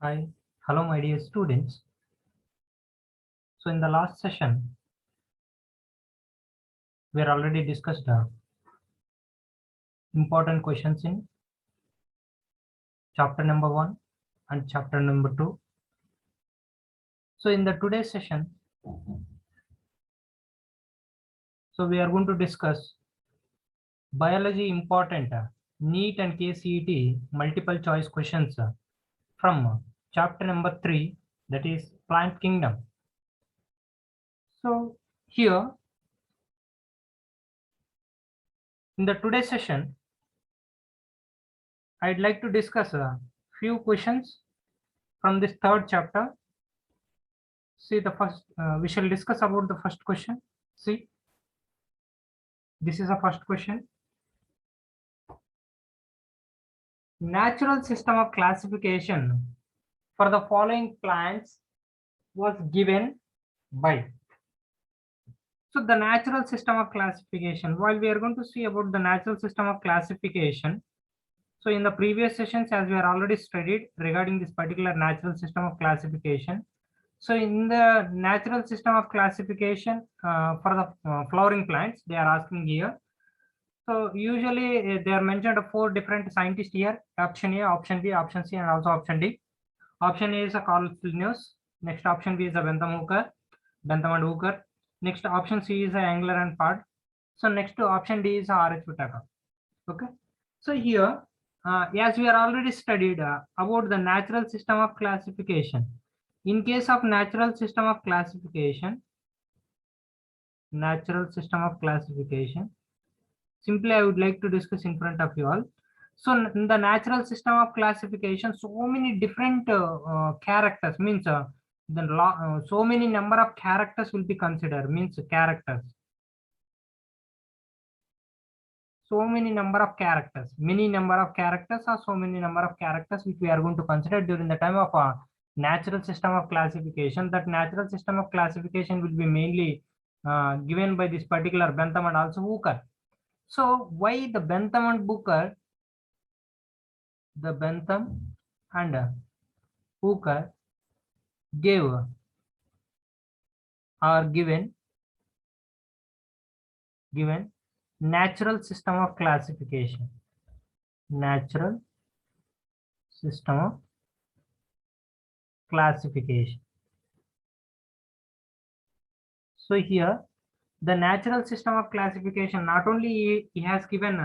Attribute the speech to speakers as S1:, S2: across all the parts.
S1: Hi, hello, my dear students. So, in the last session, we already discussed important questions in chapter number 1 and chapter number 2. So, in the today's session, we are going to discuss biology important NEET and KCET multiple choice questions from chapter number 3, that is Plant Kingdom. So, here in the today's session, I'd like to discuss a few questions from this third chapter. See the first, we shall discuss about the first question. See, this is a first question. Natural system of classification for the following plants was given by. So the natural system of classification, while we are going to see about the natural system of classification. So in the previous sessions, as we are already studied regarding this particular natural system of classification. So in the natural system of classification for the flowering plants, they are asking here. So usually they are mentioned 4 different scientists here: option A, option B, option C, and also option D. Option A is a Carl Linnaeus. Next option B is a Bentham and Hooker. Next option C is a Engler and Pard. So next to option D is a R.H. Whittaker. Okay. So here, as we are already studied about the natural system of classification. In case of natural system of classification, simply I would like to discuss in front of you all. So in the natural system of classification, so many different characters means so many number of characters will be considered, means characters. So many number of characters, many number of characters, or so many number of characters which we are going to consider during the time of a natural system of classification. That natural system of classification will be mainly given by this particular Bentham and also Hooker. So why the Bentham and Hooker? The Bentham and Hooker gave or given natural system of classification. Natural system of classification. So here the natural system of classification, not only he has given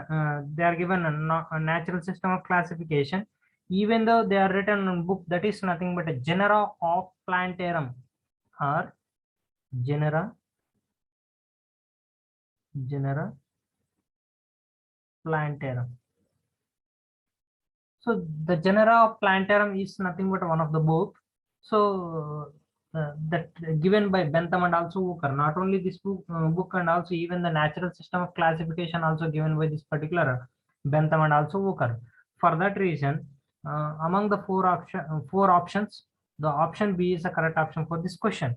S1: they are given a natural system of classification, even though they are written on book, that is nothing but a genera of Plantarum or genera Plantarum. So the genera of Plantarum is nothing but one of the book. So that given by Bentham and also Hooker. Not only this book and also even the natural system of classification also given by this particular Bentham and also Hooker. For that reason, among the four options, the option B is the correct option for this question.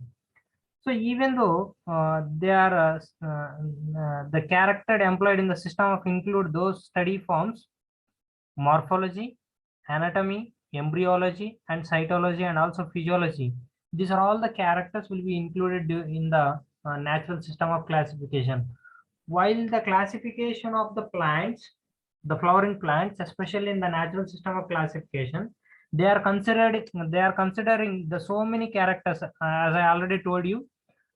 S1: So even though they are the character employed in the system of include those study forms: morphology, anatomy, embryology, and cytology, and also physiology. These are all the characters will be included in the natural system of classification. While the classification of the plants, the flowering plants, especially in the natural system of classification, they are considering the so many characters, as I already told you.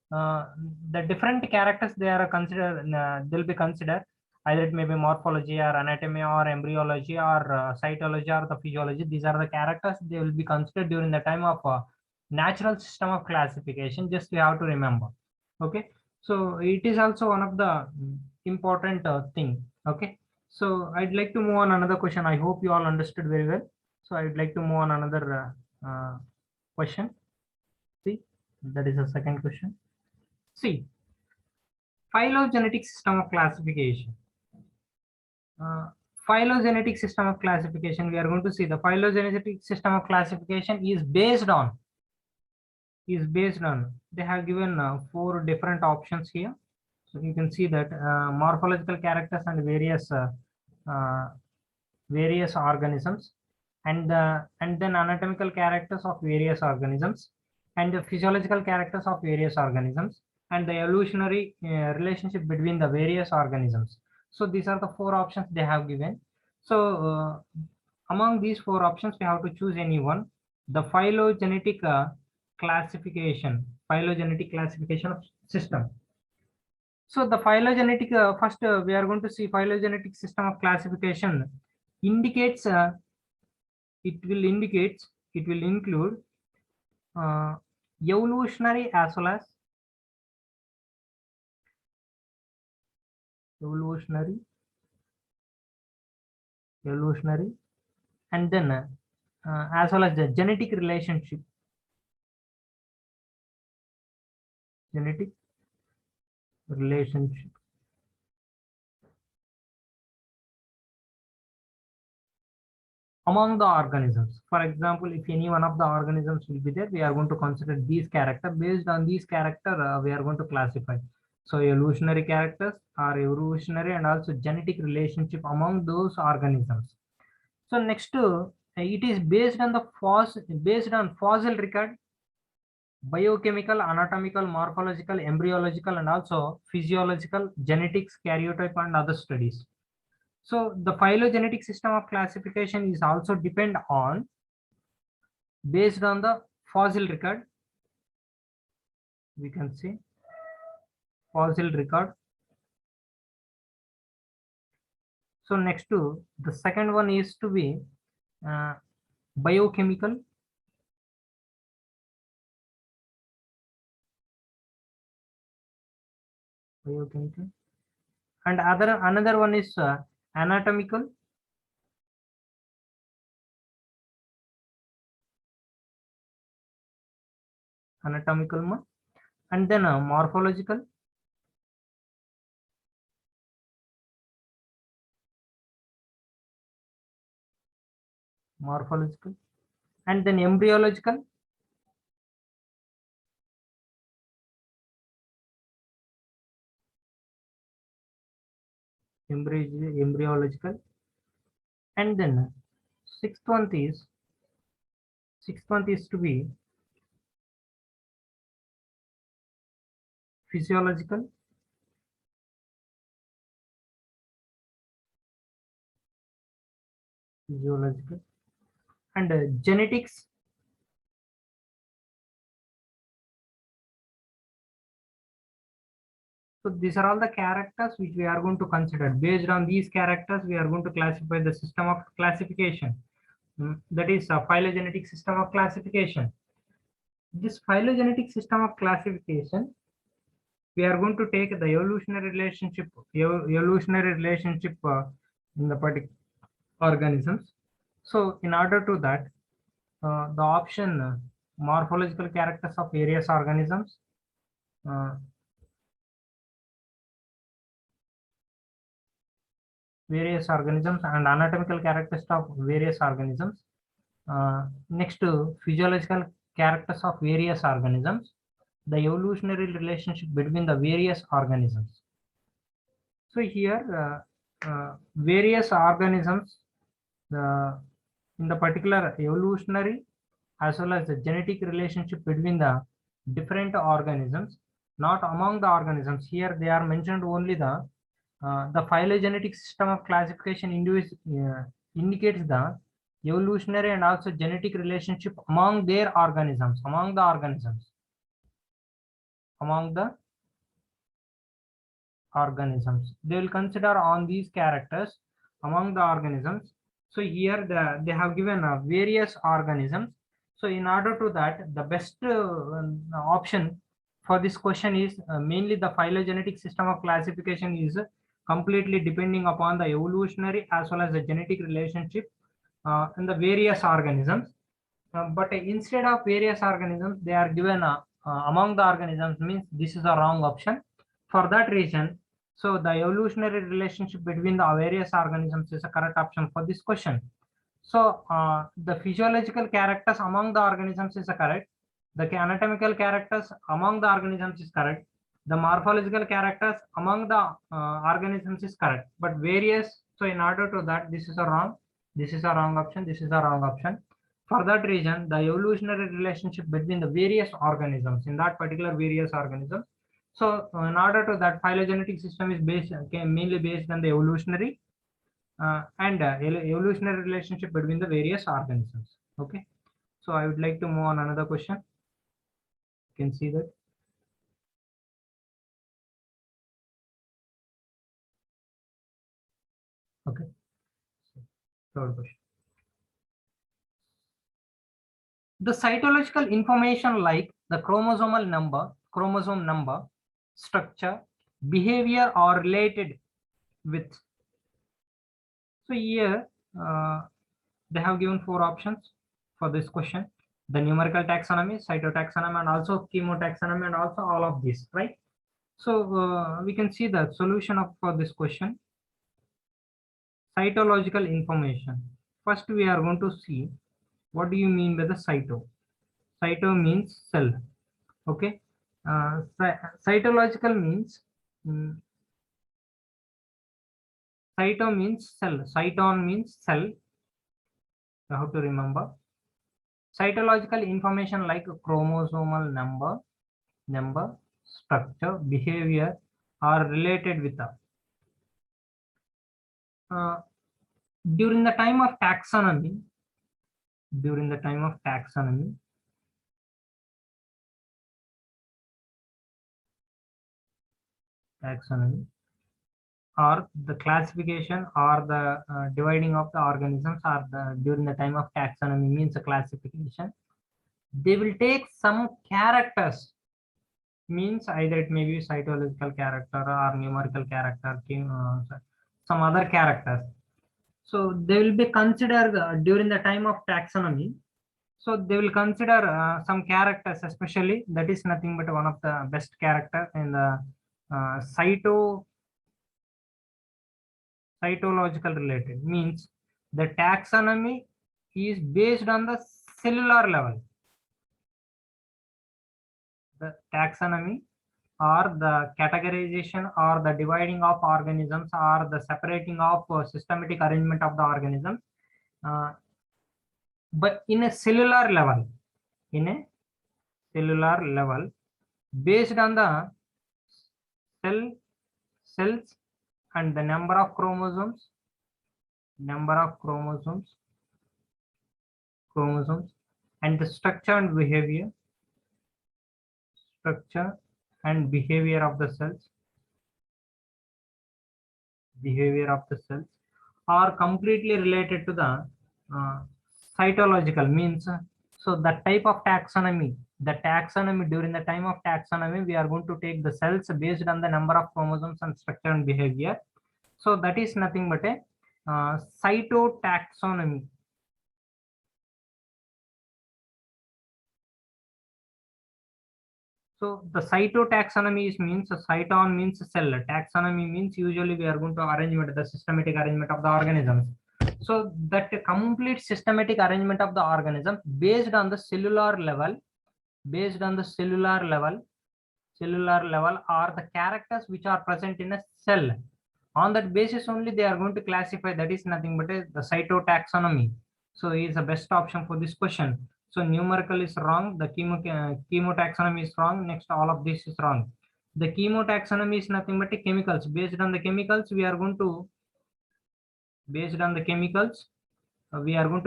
S1: The different characters they are considered, they'll be considered, either it may be morphology or anatomy or embryology or cytology or the physiology. These are the characters they will be considered during the time of natural system of classification. Just you have to remember. Okay, so it is also one of the important thing. Okay, so I'd like to move on another question. I hope you all understood very well. So I'd like to move on another question. See, that is the second question. See, phylogenetic system of classification. Phylogenetic system of classification, we are going to see the phylogenetic system of classification is based on, they have given 4 different options here. So you can see that morphological characters and various organisms. and then anatomical characters of various organisms, and the physiological characters of various organisms, and the evolutionary relationship between the various organisms. So these are the four options they have given. So among these four options, we have to choose any one. The phylogenetic classification of system. So the phylogenetic, first we are going to see phylogenetic system of classification indicates, it will include uh, evolutionary as well as evolutionary, and then as well as the genetic relationship, genetic relationship among the organisms. For example, if any one of the organisms will be there, we are going to consider these characters. Based on these character, we are going to classify. So evolutionary characters are evolutionary and also genetic relationship among those organisms. So next, it is based on fossil record, biochemical, anatomical, morphological, embryological, and also physiological, genetics, karyotype, and other studies. So the phylogenetic system of classification is also depend on based on the fossil record. We can say fossil record. So next to the second one is to be uh, biochemical, and another one is anatomical, and then morphological, and then embryological, embryological, and then sixth one is to be physiological, and genetics. So these are all the characters which we are going to consider. Based on these characters, we are going to classify the system of classification. That is a phylogenetic system of classification. This phylogenetic system of classification, we are going to take the evolutionary relationship in the particular organisms. So in order to that, the option morphological characters of various organisms, and anatomical characteristics of various organisms. Next to physiological characters of various organisms, the evolutionary relationship between the various organisms. So here various organisms, in the particular evolutionary as well as the genetic relationship between the different organisms, not among the organisms. Here they are mentioned only the phylogenetic system of classification indicates the evolutionary and also genetic relationship among their organisms, among the organisms. They will consider on these characters among the organisms. So here they have given various organisms. So in order to that, the best option for this question is mainly the phylogenetic system of classification is completely depending upon the evolutionary as well as the genetic relationship in the various organisms. But instead of various organisms, they are given among the organisms, means this is a wrong option. For that reason, so the evolutionary relationship between the various organisms is a correct option for this question. So the physiological characters among the organisms is correct. The anatomical characters among the organisms is correct. The morphological characters among the organisms is correct. But various, so in order to that, this is a wrong. This is a wrong option. This is a wrong option. For that reason, the evolutionary relationship between the various organisms in that particular various organisms. So, in order to that, phylogenetic system is mainly based on the evolutionary evolutionary relationship between the various organisms. Okay. So, I would like to move on another question. You can see that. Okay. Third question. The cytological information like the chromosome number, structure, behavior are related with. So here they have given 4 options for this question: the numerical taxonomy, cytotaxonomy, and also chemotaxonomy, and also all of this, right? So we can see the solution of for this question. Cytological information. First, we are going to see what do you mean by the cyto. Cyto means cell. Okay. Cytological means cyto means cell. Cyton means cell. You have to remember. Cytological information like chromosomal number, structure, behavior are related with the. During the time of taxonomy, or the classification or the dividing of the organisms or during the time of taxonomy means a classification, they will take some characters, means either it may be cytological character or numerical character, some other characters. So they will be considered during the time of taxonomy. So they will consider some characters, especially that is nothing but one of the best character in the cytological related, means the taxonomy is based on the cellular level. The taxonomy or the categorization or the dividing of organisms or the separating of systematic arrangement of the organisms, but in a cellular level, based on the cells and the number of chromosomes and the structure and behavior of the cells, are completely related to the cytological, means so the type of taxonomy during the time of taxonomy, we are going to take the cells based on the number of chromosomes and structure and behavior. So that is nothing but a cytotaxonomy. So the cytotaxonomy means cyton means cell, taxonomy means usually we are going to arrangement, the systematic arrangement of the organisms. So that complete systematic arrangement of the organism based on the cellular level, are the characters which are present in a cell. On that basis only they are going to classify. That is nothing but the cytotaxonomy. So is the best option for this question. So numerical is wrong. The chemotaxonomy is wrong. Next, all of this is wrong. The chemotaxonomy is nothing but chemicals. Based on the chemicals, we are going to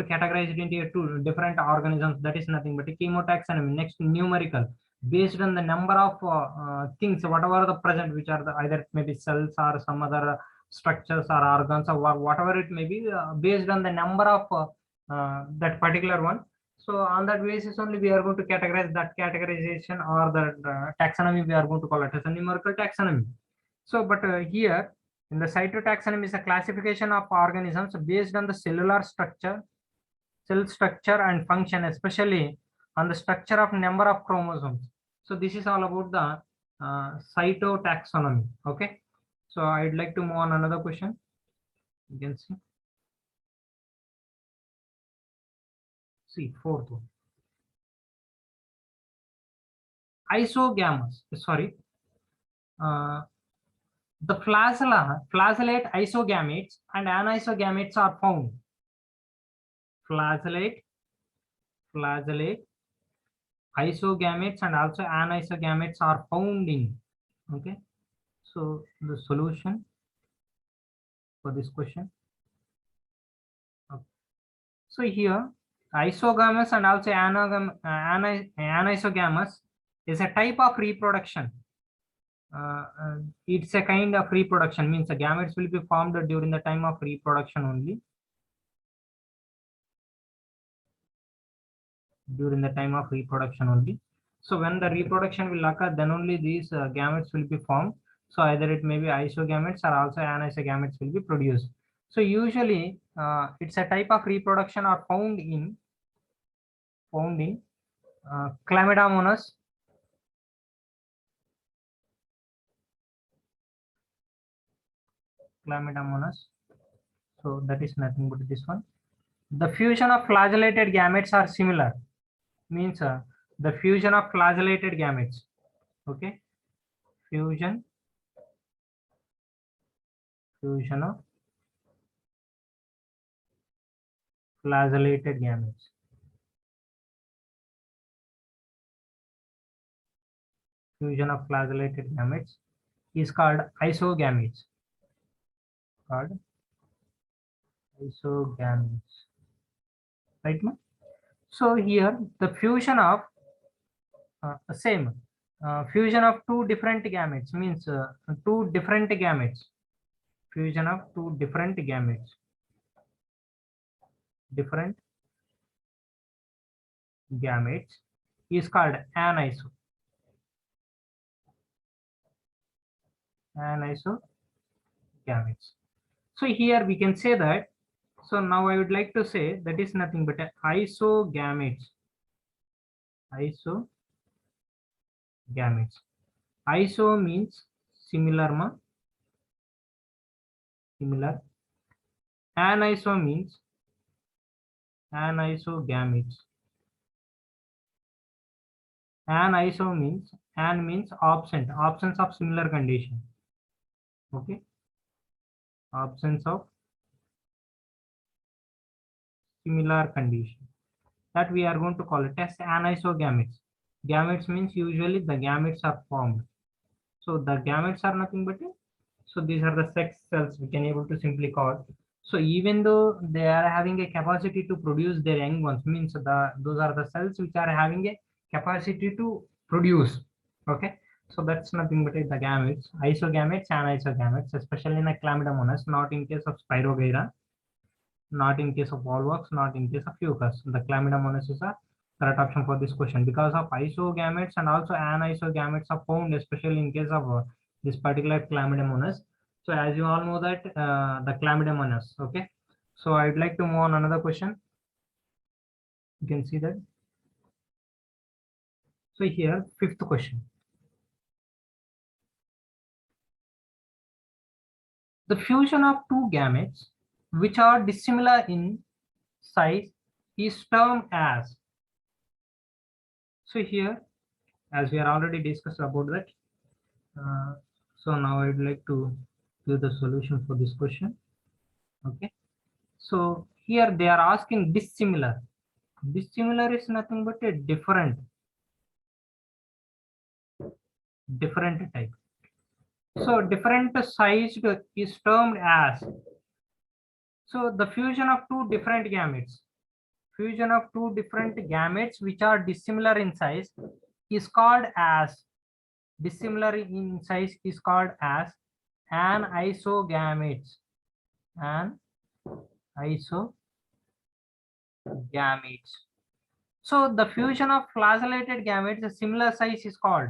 S1: categorize it into 2 different organisms. That is nothing but chemotaxonomy. Next, numerical, based on the number of things, whatever the present, which are the either it may be cells or some other structures or organs or whatever it may be, based on the number of that particular one. So on that basis only we are going to categorize that categorization or the taxonomy, we are going to call it as a numerical taxonomy. So but here in the cytotaxonomy is a classification of organisms based on the cellular structure, cell structure and function, especially on the structure of number of chromosomes. So this is all about the cytotaxonomy. Okay. So I'd like to move on another question. You can see fourth one. Isogamous. Sorry. The flagellate isogametes and anisogametes are found. flagellate, isogametes and also anisogametes are found in. Okay, so the solution for this question. Okay. So here isogamous and also anisogamous is a type of reproduction. It's a kind of reproduction, means the gametes will be formed during the time of reproduction only. During the time of reproduction only. So when the reproduction will occur, then only these gametes will be formed. So either it may be isogametes or also anisogametes will be produced. So usually it's a type of reproduction are found in Chlamydia monas, so that is nothing but this one. The fusion of flagellated gametes are similar, means the fusion of flagellated gametes. Okay, fusion of flagellated gametes. Fusion of flagellated gametes is called isogametes. Right? So here the fusion of fusion of two different gametes, means two different gametes. Fusion of two different gametes. Different gametes is called anisogametes. So here we can say that. So now I would like to say that is nothing but isogametes. Iso means similar. Aniso means anisogametes. Aniso means absence of similar condition. Okay, absence of similar condition, that we are going to call it as anisogametes. Gametes means usually the gametes are formed. So the gametes are nothing but so these are the sex cells we can able to simply call. So even though they are having a capacity to produce their young ones, means those are the cells which are having a capacity to produce. Okay, so that's nothing but the gametes, isogametes and anisogametes, especially in a Chlamydia monas, not in case of Spirogyra, not in case of Volvox, not in case of Fucus. The Chlamydia monas is a correct option for this question because of isogametes and also anisogametes are found, especially in case of this particular Chlamydia monas. So as you all know that the Chlamydia monas. Okay, so I'd like to move on another question. You can see that. So here, fifth question. The fusion of two gametes which are dissimilar in size is termed as. So here, as we are already discussed about that, so now I would like to give the solution for this question. Okay, so here they are asking dissimilar. Dissimilar is nothing but a different type. So different sized is termed as. So the fusion of two different gametes. Fusion of two different gametes which are dissimilar in size is called as. Dissimilar in size is called as anisogametes. Anisogametes. So the fusion of flagellated gametes, a similar size is called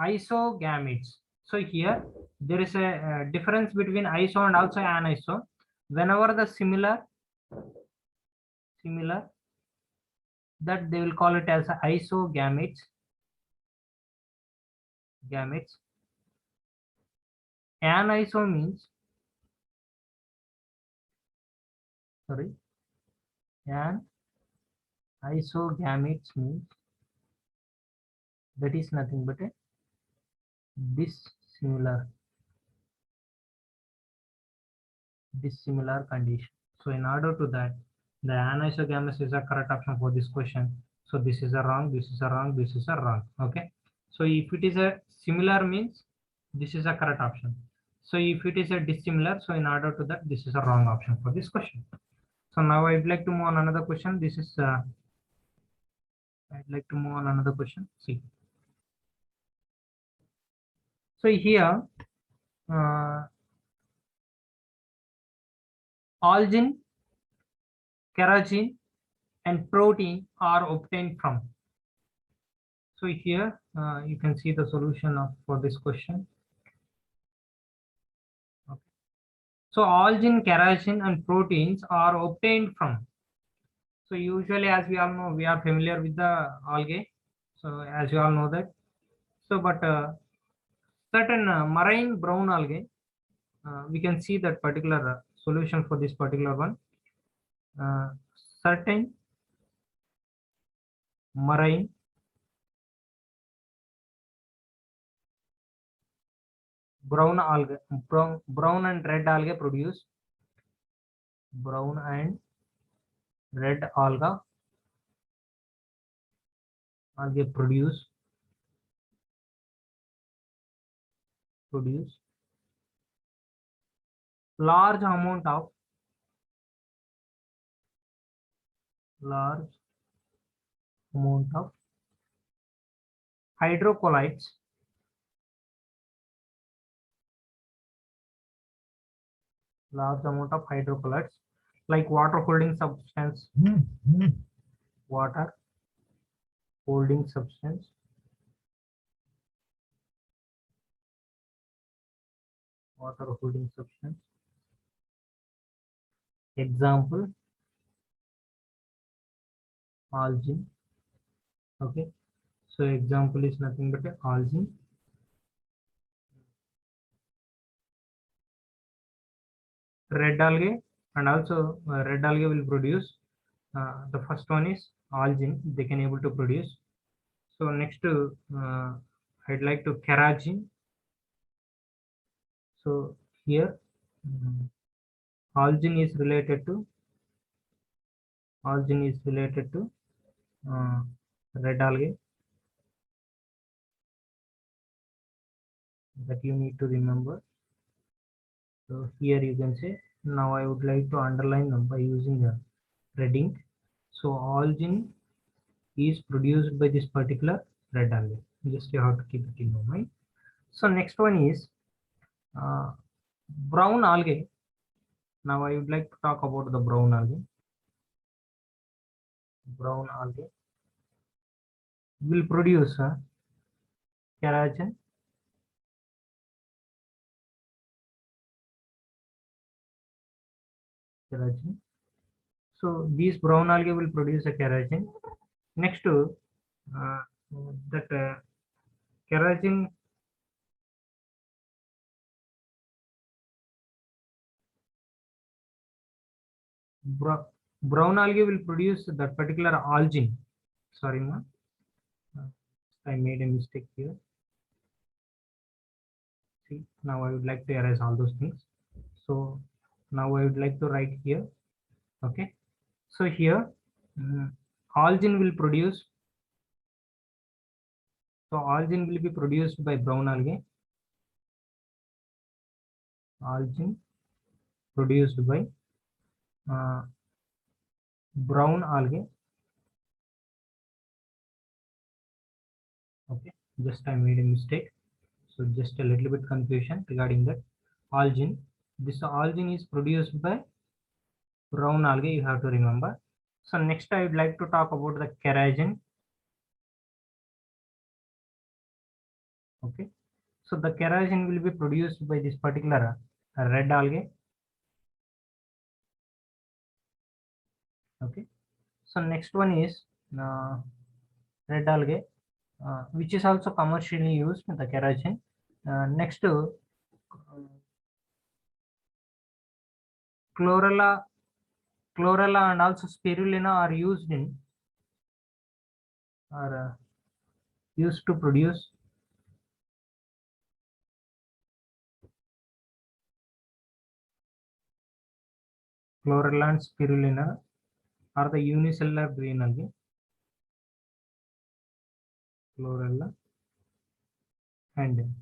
S1: isogametes. So here there is a difference between iso and also aniso. Whenever the similar, that they will call it as isogametes. Aniso means, isogametes means that is nothing but a dissimilar condition. So in order to that, The anisogamous is a correct option for this question. So this is a wrong, this is a wrong, this is a wrong. Okay. So if it is a similar means this is a correct option. So if it is a dissimilar, so in order to that, this is a wrong option for this question. So now I'd like to move on another question. This is I'd like to move on another question. See. So here algin, kerosene, and protein are obtained from. So here you can see the solution for this question. Okay. So algin, kerosene, and proteins are obtained from. So usually, as we all know, we are familiar with the algae. So as you all know that. So but certain marine brown algae, we can see that particular solution for this particular one. Certain marine brown algae, brown and red algae produce brown and red algae produce large amount of hydrocolloids like water holding substance water holding substance example algin. Okay, so example is nothing but algin, red algae, and also red algae will produce the first one is algin, they can able to produce. So next I'd like to kerosene. So here algin is related to red algae, that you need to remember. So here you can say, now I would like to underline them by using a red ink. So algin is produced by this particular red algae. Just you have to keep it in your mind. So next one is brown algae. Now I would like to talk about the brown algae. Brown algae will produce kerosene, So these brown algae will produce a kerosene. Next to that kerosene brown algae will produce that particular algin. Sorry, ma. I made a mistake here. See, now I would like to erase all those things. So now I would like to write here. Okay. So here algin will produce. So algin will be produced by brown algae. Algin produced by brown algae. Okay, just I made a mistake. So just a little bit confusion regarding that algin. This algin is produced by brown algae, you have to remember. So next I would like to talk about the kerosene. Okay, so the kerosene will be produced by this particular red algae. Okay, so next one is red algae, which is also commercially used, the kerosene. Next chlorella and also spirulina are used to produce chlorella and spirulina are the unicellular green algae, chlorella and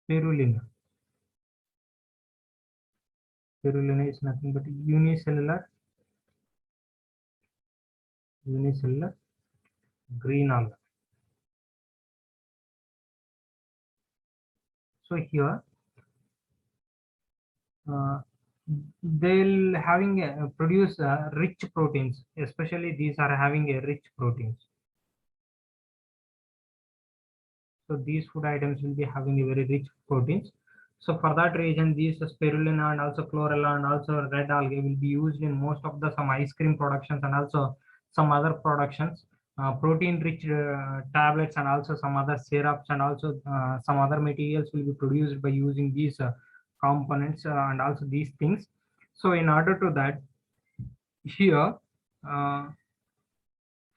S1: spirulina. Spirulina is nothing but unicellular green alga. So here they'll having produce rich proteins, especially these are having a rich proteins. So these food items will be having a very rich proteins. So for that reason, these spirulina and also chlorella and also red algae will be used in most of the some ice cream productions and also some other productions, protein rich tablets and also some other syrups and also some other materials will be produced by using these components and also these things. So in order to that, here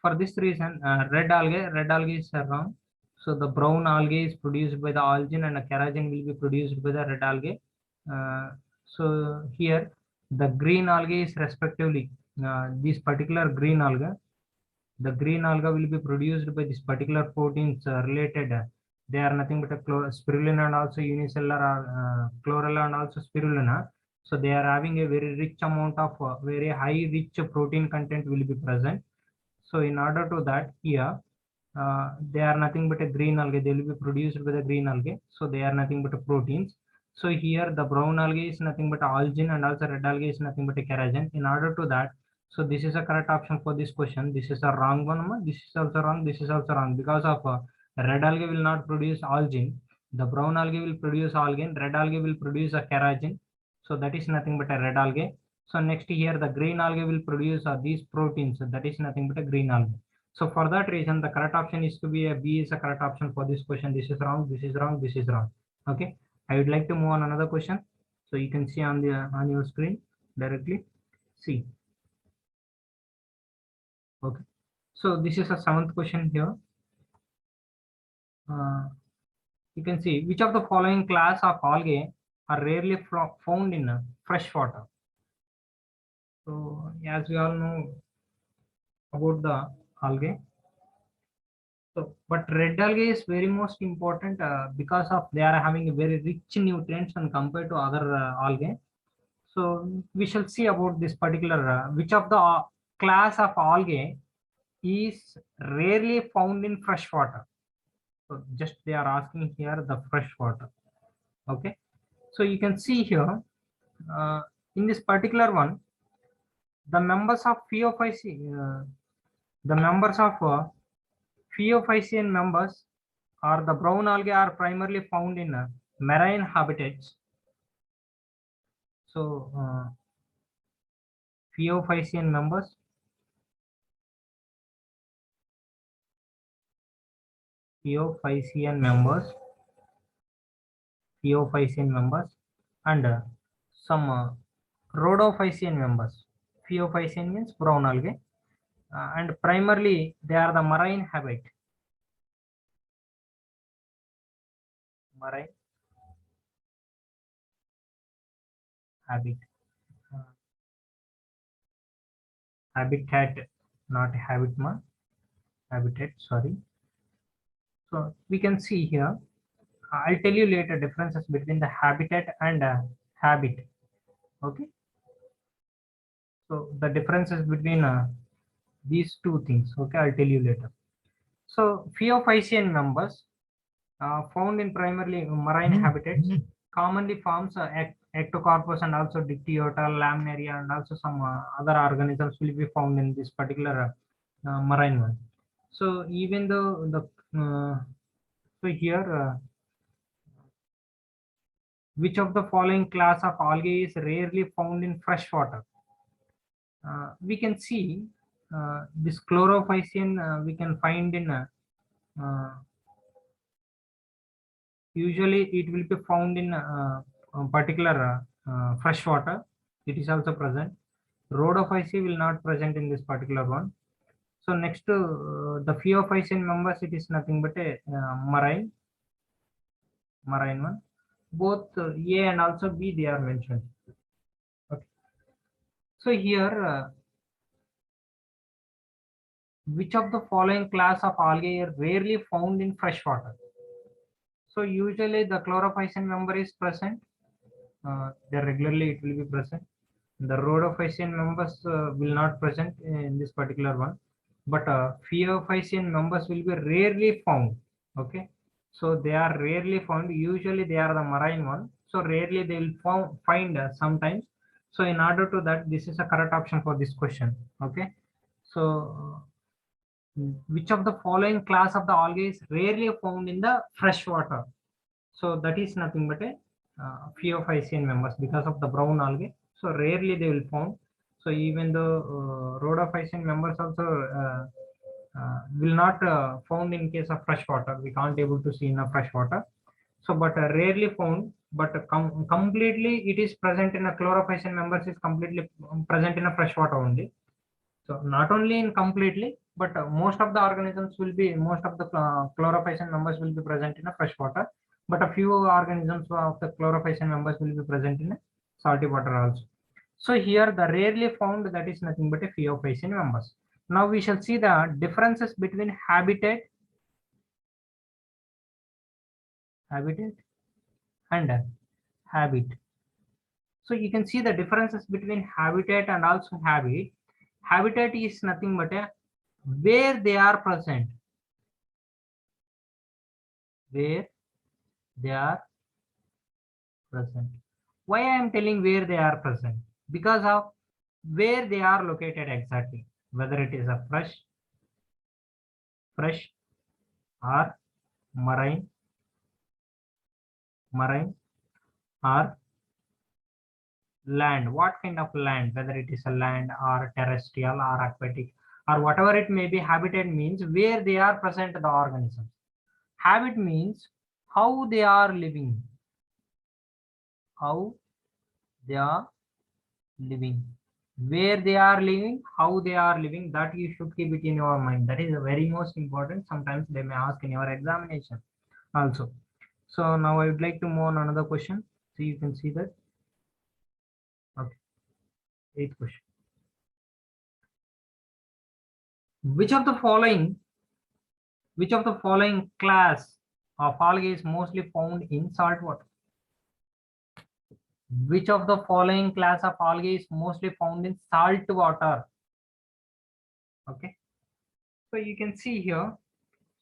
S1: for this reason, red algae is wrong. So the brown algae is produced by the algin and the keratin will be produced by the red algae. So here the green algae is respectively this particular green alga. The green alga will be produced by this particular proteins related. They are nothing but a spirulina and also unicellular chlorella and also spirulina. So they are having a very rich amount of very high rich protein content will be present. So in order to that, here they are nothing but a green algae. They will be produced by the green algae. So they are nothing but a proteins. So here the brown algae is nothing but algin and also red algae is nothing but a keratin. In order to that, so this is a correct option for this question. This is a wrong one. This is also wrong. This is also wrong because of red algae will not produce algin. The brown algae will produce algin. Red algae will produce a keratin. So that is nothing but a red algae. So next here the green algae will produce these proteins. That is nothing but a green algae. So for that reason, the correct option is to be a B is a correct option for this question. This is wrong. This is wrong. This is wrong. Okay. I would like to move on another question. So you can see on the on your screen directly. See. Okay. So this is a seventh question here. You can see which of the following class of algae are rarely found in fresh water. So as we all know about the algae. So, but red algae is very most important because of they are having a very rich nutrients and compared to other algae. So we shall see about this particular which of the class of algae is rarely found in fresh water. So just they are asking here the fresh water. Okay. So you can see here in this particular one, the members of the members of Phaeophycean members or the brown algae are primarily found in marine habitats. So Phaeophycean members and some rhodophycean members. Phaeophycean means brown algae and primarily they are the marine habitat. Marine habitat, not habitat, sorry. So we can see here, I'll tell you later differences between the habitat and habit. Okay. So the differences between these two things. Okay, I'll tell you later. So Phaeophycean members found in primarily marine habitats commonly forms Ectocarpus and also Dictyota, Laminaria, and also some other organisms will be found in this particular marine one. So even though the so here which of the following class of algae is rarely found in fresh water? We can see this chlorophycean we can find in usually it will be found in particular fresh water. It is also present. Rhodophyceae will not present in this particular one. So next to the Phaeophycean members, it is nothing but a marine one. Both A and also B they are mentioned. Okay. So here Which of the following class of algae are rarely found in fresh water? So usually the chlorophycin member is present. There regularly it will be present. The rhodophycin members will not present in this particular one, but phaeophycin members will be rarely found. Okay, so they are rarely found. Usually they are the marine one. So rarely they will find sometimes. So in order to that, this is a correct option for this question. Okay, so which of the following class of the algae is rarely found in the fresh water? So that is nothing but a phaeophycean members because of the brown algae. So rarely they will found. So even the rhodophycean members also will not found in case of fresh water. We can't able to see in a fresh water. So but rarely found, but completely it is present in a chlorophycean members is completely present in a fresh water only. So not only in completely, but most of the organisms will be, most of the chlorophycean members will be present in a fresh water, but a few organisms of the chlorophycean members will be present in a salty water also. So here the rarely found, that is nothing but a phaeophycean members. Now we shall see the differences between habitat and habit. So you can see the differences between habitat and also habit. Habitat is nothing but a where they are present, where they are present. Why I am telling where they are present? Because of where they are located exactly, whether it is a fresh or marine, marine or land. What kind of land? Whether it is a land or terrestrial or aquatic or whatever it may be, habitat means where they are present the organisms. Habit means how they are living, how they are living, where they are living, how they are living, that you should keep it in your mind. That is very most important. Sometimes they may ask in your examination also. So now I would like to move on another question. So you can see that. Okay, eighth question. Which of the following, which of the following class of algae is mostly found in salt water? Which of the following class of algae is mostly found in salt water? Okay, so you can see here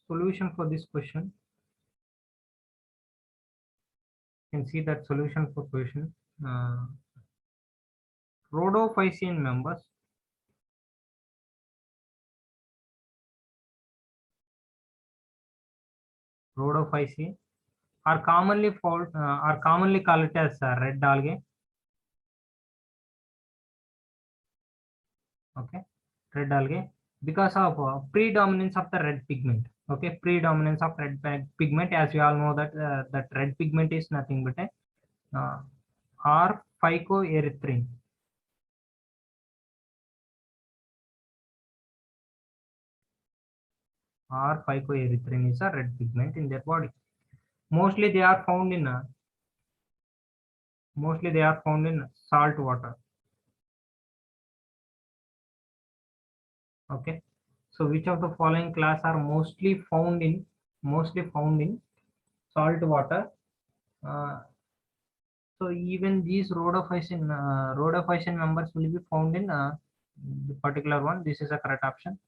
S1: solution for this question. You can see that solution for question. Rhodophycean members, rhodophycean are commonly called as red algae. Okay, red algae because of predominance of the red pigment. Okay, predominance of red pigment, as we all know that that red pigment is nothing but a R phycoerythrin. R phycoerythrin is a red pigment in their body. Mostly they are found in salt water. Okay, so which of the following class are mostly found in salt water? Uh, so even these rhodophycean members will be found in the particular one. This is a correct option.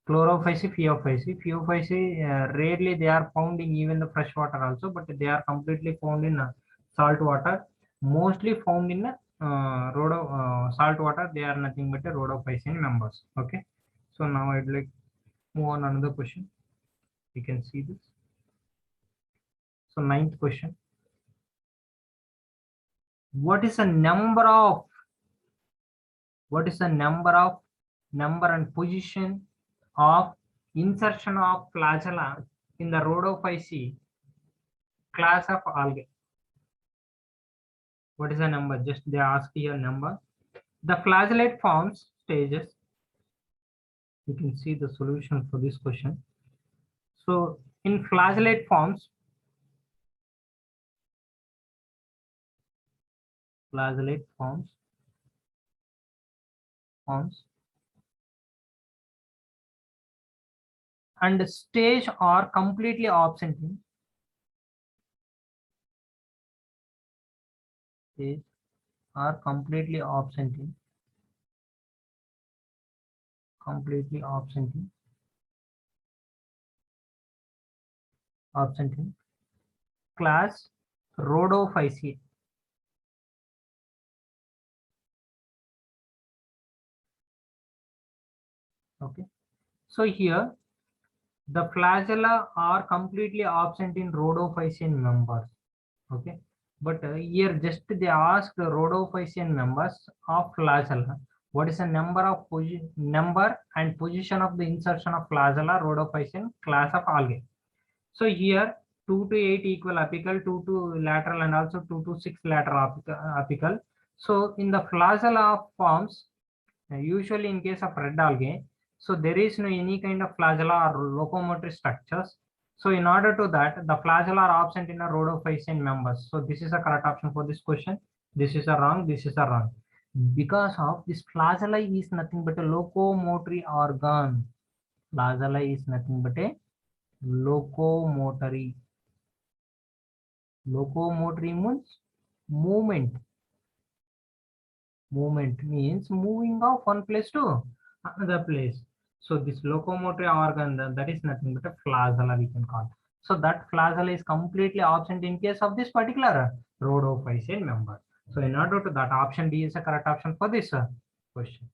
S1: Chlorophyceae, phaeophyceae, rarely they are found in even the fresh water also, but they are completely found in salt water. Mostly found in salt water. They are nothing but a rhodophycean members. Okay, so now I'd like move on another question. We can see this. So ninth question. What is the number of, what is the number and position of insertion of flagella in the Rhodophyceae class of algae? What is the number? Just they ask here number. The flagellate forms stages. You can see the solution for this question. So in flagellate forms, flagellate forms and stage are completely absent in stage are completely absent in absent in class Rhodophyceae. Okay, so here the flagella are completely absent in Rhodophycean members. Okay, but here just they ask the Rhodophycean members of flagella. What is the number and position of the insertion of flagella Rhodophycean class of algae? So here 2 to 8 equal apical, 2 to lateral, and also 2 to 6 lateral apical. So in the flagella forms, usually in case of red algae, so there is no any kind of flagella or locomotor structures. So in order to that, the flagella are absent in a Rhodophycean members. So this is a correct option for this question. This is a wrong. This is a wrong. Because of this flagella is nothing but a locomotory organ. Flagella is nothing but a locomotory. Locomotory means movement. Movement means moving of one place to another place. So this locomotory organ, that is nothing but a flagella we can call. So that flagella is completely absent in case of this particular Rhodophycean member. So in order to that, option D is a correct option for this question.